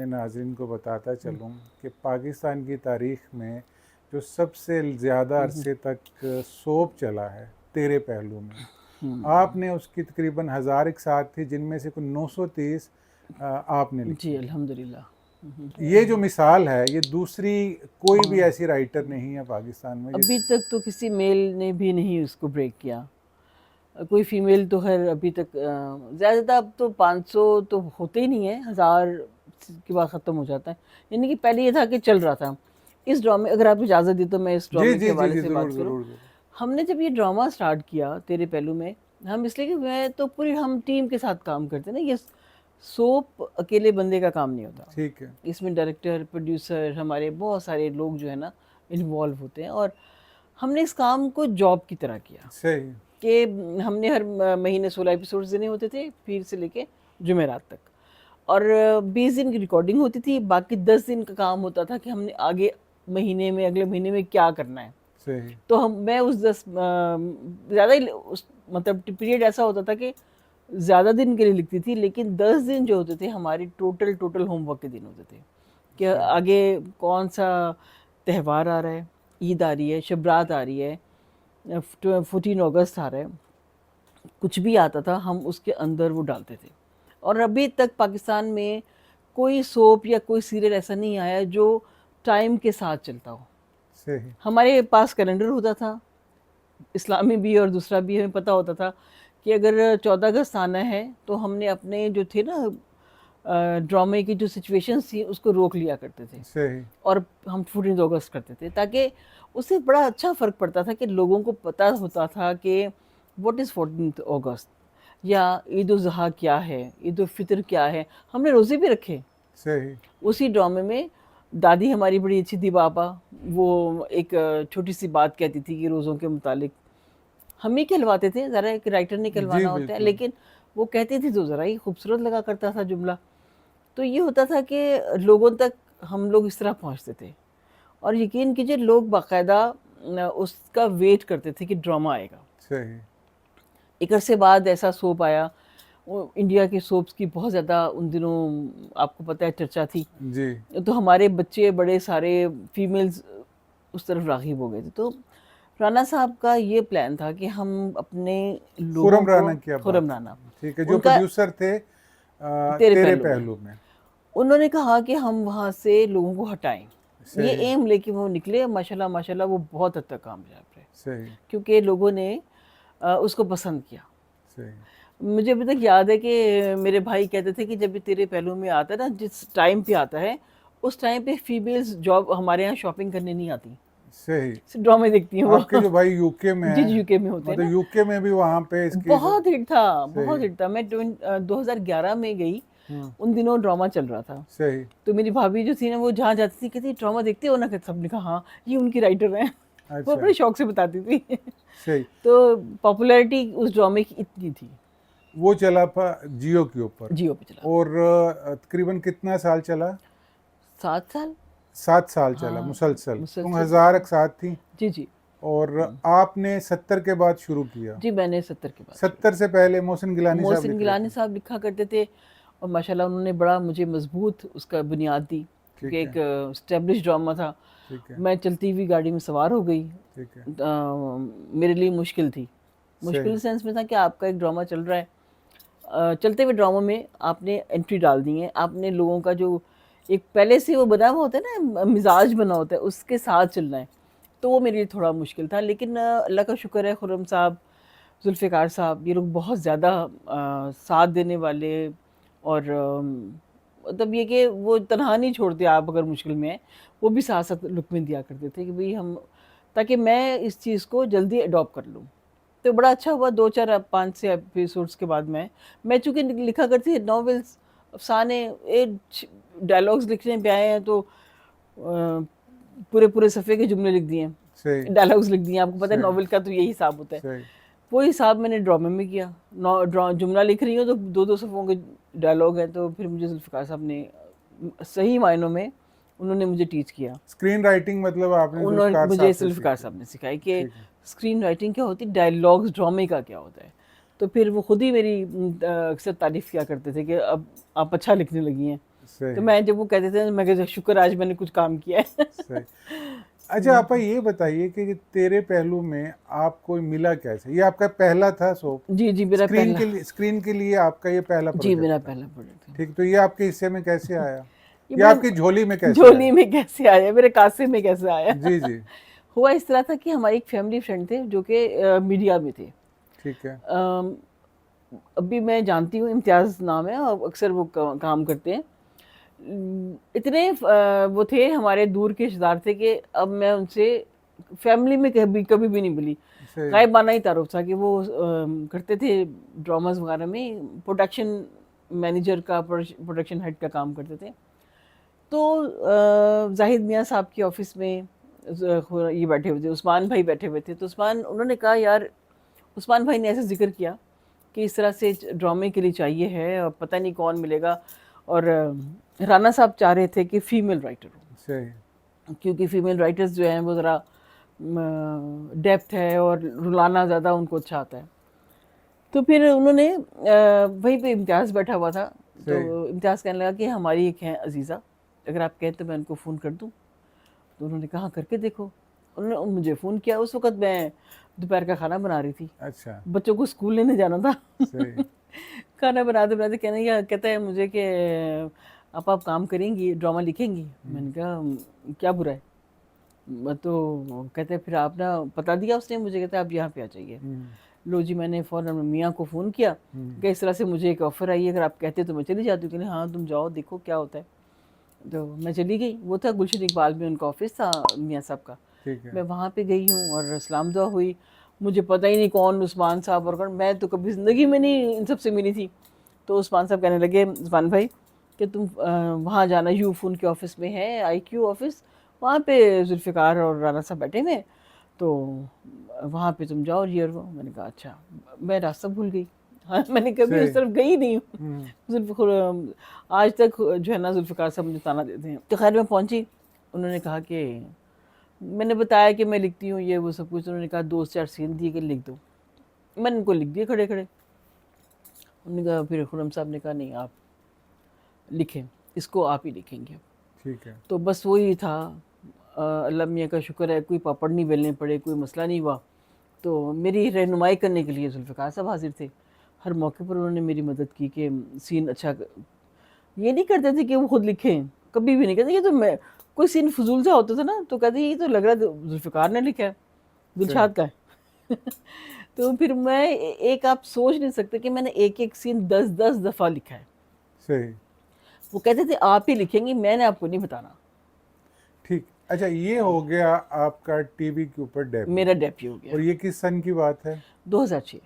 अपने नाज़रीन को बताता चलूँ कि पाकिस्तान की तारीख़ में जो सबसे ज़्यादा अरसे तक सोप चला है तेरे पहलू में, आपने उसकी तकरीबन 1001 साथ थी, जिनमें से कुल 930 आपने लिखी। जी अल्हम्दुलिल्लाह। ये जो मिसाल है, ये दूसरी कोई भी ऐसी राइटर नहीं है पाकिस्तान में। अभी तक तो किसी मेल ने भी नहीं उसको ब्रेक किया। कोई फीमेल तो खैर अभी तक ज़्यादातर अब तो 500 तो होते ही नहीं है, 1000 के बाद ख़त्म हो जाता है। यानी कि पहले ये था कि चल रहा था। इस ड्रामे, अगर आप इजाज़त दी तो मैं इस जी ड्रामे जी के जी हवाले जी, से ज़रूर बात करूँ। ज़रूर ज़रूर। हमने जब ये ड्रामा स्टार्ट किया तेरे पहलू में, हम इसलिए कि मैं तो पूरी हम टीम के साथ काम करते ना, ये सोप अकेले बंदे का काम नहीं होता। ठीक है। इसमें डायरेक्टर, प्रोड्यूसर, हमारे बहुत सारे लोग जो है ना इन्वॉल्व होते हैं, और हमने इस काम को जॉब की तरह किया सही। कि हमने हर महीने 16 एपिसोड्स देने होते थे, पीर से लेके जुमेरात तक, और 20 दिन की रिकॉर्डिंग होती थी। बाकी 10 दिन का काम होता था कि हमने आगे महीने में, अगले महीने में क्या करना है। सही। तो मैं उस 10 ज़्यादा ही उस मतलब पीरियड ऐसा होता था कि ज़्यादा दिन के लिए लिखती थी, लेकिन 10 दिन जो होते थे हमारे टोटल होमवर्क के दिन होते थे कि आगे कौन सा त्यौहार आ रहा है, ईद आ रही है, शब रात आ रही है, 14 अगस्त आ रहा है, कुछ भी आता था हम उसके अंदर वो डालते थे। और अभी तक पाकिस्तान में कोई सोप या कोई सीरियल ऐसा नहीं आया जो टाइम के साथ चलता हो। सही। हमारे पास कैलेंडर होता था, इस्लामी भी और दूसरा भी, हमें पता होता था कि अगर 14 अगस्त आना है तो हमने अपने जो थे ना ड्रामे की जो सिचुएशंस थी उसको रोक लिया करते थे, सही। और हम 14 अगस्त करते थे, ताकि उससे बड़ा अच्छा फ़र्क पड़ता था कि लोगों को पता होता था कि व्हाट इज़ 14 अगस्त, या ईद उल ज़ुहा क्या है, ईद उल फितर क्या है। हमने रोज़े भी रखे सही। उसी ड्रामे में। दादी हमारी बड़ी अच्छी थी बाबा, वो एक छोटी सी बात कहती थी कि रोज़ों के मुतालिक हम ही कहलवाते थे, ज़रा एक राइटर ने जी कहलवाना होता है, बिल्कुल। लेकिन वो कहती थी तो ज़रा ही खूबसूरत लगा करता था जुमला। तो ये होता था कि लोगों तक हम लोग इस तरह पहुंचते थे, और यकीन कीजिए लोग बाकायदा उसका वेट करते थे कि ड्रामा आएगा। सही। एक अरसे बाद ऐसा सोप आया, वो इंडिया के सोप्स की बहुत ज़्यादा उन दिनों आपको पता है चर्चा थी, जी। तो हमारे बच्चे बड़े सारे फीमेल्स उस तरफ राग़िब हो गए थे। तो राना साहब का ये प्लान था कि हम अपने लोगों खुर्रम को, राना की आप बात खुर्रम कर राना, रहे हैं, ठीक है, जो उनका प्रोड्यूसर थे तेरे तेरे पहलू में, पहलू में। उन्होंने कहा कि हम वहाँ से लोगों को हटाएं। ये सही। एम लेके वो निकले, माशाल्लाह माशाल्लाह वो बहुत हद तक कामयाब रहे, सही। क्योंकि लोगों ने उसको पसंद किया। सही। मुझे अभी तक याद है कि मेरे भाई कहते थे कि जब भी तेरे पहलू में आता है ना, जिस टाइम पे आता है उस टाइम पे फीमेल्स जॉब हमारे यहाँ शॉपिंग करने नहीं आती, सही। सिर्फ ड्रामे देखती हैं वो। आपके जो भाई यूके में जी है, यूके में होते हैं मतलब ना, यूके में भी वहाँ पे इसकी बहुत हिट था, बहुत सही। हिट था। मैं 2011 में गई, हम्म। उन दिनों ड्रामा चल रहा था। सही। तो मेरी भाभी जो थी ना, वो जहाँ जाती थी कहती ड्रामा देखते हो ना, कहते सबने कहा हाँ ये उनकी राइटर हैं। वो अच्छा। बड़े शौक से बताती थी। सही। तो पॉपुलैरिटी उस ड्रामे की इतनी थी। वो चला था जियो के ऊपर, जियो पे चला, और तकरीबन कितना साल चला? 7 साल। 7 साल चला हाँ मुसलसल। तुम मुसलसल हजार चला। एक साथ थी, जी जी। और आपने 70 के बाद शुरू किया। जी मैंने 70 के बाद शुरू 70 से पहले मोहसिन किया। गिलानी साहब मोहसिन लिख रहे गिलानी थे। साहब लिखा करते थे, और माशाल्लाह उन्होंने बड़ा मुझे मजबूत उसका बुनियाद दी, क्योंकि ठीक एक है। स्टेब्लिश ड्रामा था। ठीक है। मैं चलती हुई गाड़ी में सवार हो गई, ठीक है। मेरे लिए मुश्किल थी। सही। मुश्किल सेंस में था कि आपका एक ड्रामा चल रहा है, चलते हुए ड्रामा में आपने एंट्री डाल दी है, आपने लोगों का जो एक पहले से वो बना हुआ होता है ना, मिजाज बना होता है, उसके साथ चलना है। तो वो मेरे लिए थोड़ा मुश्किल था, लेकिन अल्लाह का शुक्र है, खुर्रम साहब, जुल्फ़िकार साहब, ये लोग बहुत ज़्यादा साथ देने वाले, और मतलब ये कि वो तनहा नहीं छोड़ते आप अगर मुश्किल में है, वो भी साथ साथ लुत्फ़ दिया करते थे कि भाई हम, ताकि मैं इस चीज़ को जल्दी अडॉप्ट कर लूँ। तो बड़ा अच्छा हुआ, 2-4 5 से एपिसोड्स के बाद मैं चूँकि लिखा करती थी नॉवेल्स, अफ़साने, डायलॉग्स लिखने पे आए हैं तो पूरे सफ़े के जुमले लिख दिए हैं, सही। डायलॉग्स लिख दिए हैं। आपको पता है सही। नॉवेल का तो यही हिसाब होता है। सही। वो हिसाब मैंने ड्रामे में किया। जुमला लिख रही हूँ तो 2-2 सफ़ों के डायलॉग हैं, तो फिर मुझे जुल्फ़िकार साहब ने सही मायनों में उन्होंने मुझे टीच किया। स्क्रीन राइटिंग मतलब आपने उन्होंने जुल्फ़िकार मुझे साहब से जुल्फ़िकार सीखी। साहब ने सिखाई कि ठीक है। स्क्रीन राइटिंग क्या होती है, डायलॉग्स ड्रामे का क्या होता है। तो फिर वो खुद ही मेरी अक्सर तारीफ़ किया करते थे कि अब आप अच्छा लिखने लगी हैं। सही तो मैं जब वो कहते थे मैं कहती शुक्र आज मैंने कुछ काम किया है। सही। अच्छा आपा ये बताइए कि तेरे पहलू में आपको मिला कैसे? ये आपका पहला था सोप? जी जी, मेरा पहला। स्क्रीन के लिए आपका ये पहला जी, प्रोजेक्ट मेरा था? पहला प्रोडक्ट था। ठीक, तो ये आपके हिस्से में कैसे आया ये या बड़े आपकी झोली में कैसे झोली आया? में कैसे आया, मेरे कासे में कैसे आया? जी जी। हुआ इस तरह था कि हमारे एक फैमिली फ्रेंड थे जो कि मीडिया में थे। ठीक है। अम, अभी मैं जानती हूँ, इम्तियाज़ नाम है और अक्सर वो काम करते हैं। इतने वो थे, हमारे दूर के रिश्तेदार थे कि अब मैं उनसे फैमिली में कभी कभी भी नहीं मिली। सही। गायबाना ही तारुफ था कि वो करते थे ड्रामास वगैरह में, प्रोडक्शन मैनेजर का, प्रोडक्शन हेड का काम करते थे। तो जाहिद मियाँ साहब की ऑफिस में ये बैठे हुए थे, उस्मान भाई बैठे हुए थे। तो उन्होंने कहा यार, उस्मान भाई ने ऐसे जिक्र किया कि इस तरह से ड्रामे के लिए चाहिए है और पता नहीं कौन मिलेगा। और राना साहब चाह रहे थे कि फ़ीमेल राइटर हो, सही। क्योंकि फ़ीमेल राइटर्स जो हैं वो ज़रा डेप्थ है और रुलाना ज़्यादा उनको अच्छा आता है। तो फिर उन्होंने वहीं पे इम्तियाज़ बैठा हुआ था। तो सही। इम्तियाज़ कहने लगा कि हमारी एक है अजीज़ा, अगर आप कहें तो मैं उनको फ़ोन कर दूँ। तो उन्होंने कहा करके देखो। उन्होंने मुझे फ़ोन किया, उस वक़्त मैं दोपहर का खाना बना रही थी, अच्छा। बच्चों को स्कूल लेने जाना था। सही। खाना बनाते-बनाते कहता है मुझे कि आप काम करेंगी, ड्रामा लिखेंगी? मैंने कहा क्या बुरा है? तो कहते हैं फिर आप ना, पता दिया उसने मुझे, कहता है आप यहाँ पे आ जाइए। लो जी, मैंने फ़ौरन मियाँ को फ़ोन किया कि इस तरह से मुझे एक ऑफ़र आई है, अगर आप कहते तो मैं चली जाती हूँ। कहने हाँ तुम जाओ देखो क्या होता है। तो मैं चली गई। वो था गुलशन इकबाल में उनका ऑफिस था मियाँ साहब का। ठीक है। मैं वहाँ पे गई हूँ और सलाम दुआ हुई। मुझे पता ही नहीं कौन उस्मान साहब और कौन, मैं तो कभी ज़िंदगी में नहीं इन सबसे मिली थी। तो उस्मान साहब कहने लगे, उस्मान भाई कि तुम वहाँ जाना, यूफ उनके ऑफिस में है, IQ ऑफिस, वहाँ पे जुल्फ़िकार और राना साहब बैठे हुए हैं, तो वहाँ पे तुम जाओ ये और वो। मैंने कहा अच्छा। मैं रास्ता भूल गई। हाँ, मैंने कभी सही। उस तरफ गई नहीं हूँ। आज तक जो है ना जुल्फ़िकार साहब मुझे ताना देते हैं। तो खैर मैं पहुंची। उन्होंने कहा कि मैंने बताया कि मैं लिखती हूँ ये वो सब कुछ। उन्होंने कहा 2-4 सीन दिए कि लिख दो। मैंने उनको लिख दिए खड़े खड़े। उन्होंने कहा, फिर खुरम साहब ने कहा नहीं आप लिखें, इसको आप ही लिखेंगे। ठीक है। तो बस वही था। अल्लाह मियाँ का शुक्र है, कोई पापड़ नहीं बेलने पड़े, कोई मसला नहीं हुआ। तो मेरी रहनुमाई करने के लिए जुल्फ़िकार साहब हाजिर थे। हर मौके पर उन्होंने मेरी मदद की कि सीन अच्छा। ये नहीं करते थे कि वो खुद लिखें, कभी भी नहीं कहते। ये तो मैं, कोई सीन फजूल सा होता था ना तो कहते ये तो लग रहा है जुल्फ़िकार ने लिखा है, सही। दिलशाद का है। तो फिर मैं एक, आप सोच नहीं सकते कि मैंने एक एक सीन 10-10 दफ़ा लिखा है। सही। वो कहते थे आप ही लिखेंगी, मैंने आपको नहीं बताना। ठीक। अच्छा ये हो गया आपका टीवी के ऊपर डेब्यू, मेरा डेब्यू हो और गया ये किस सन की बात है? 2006।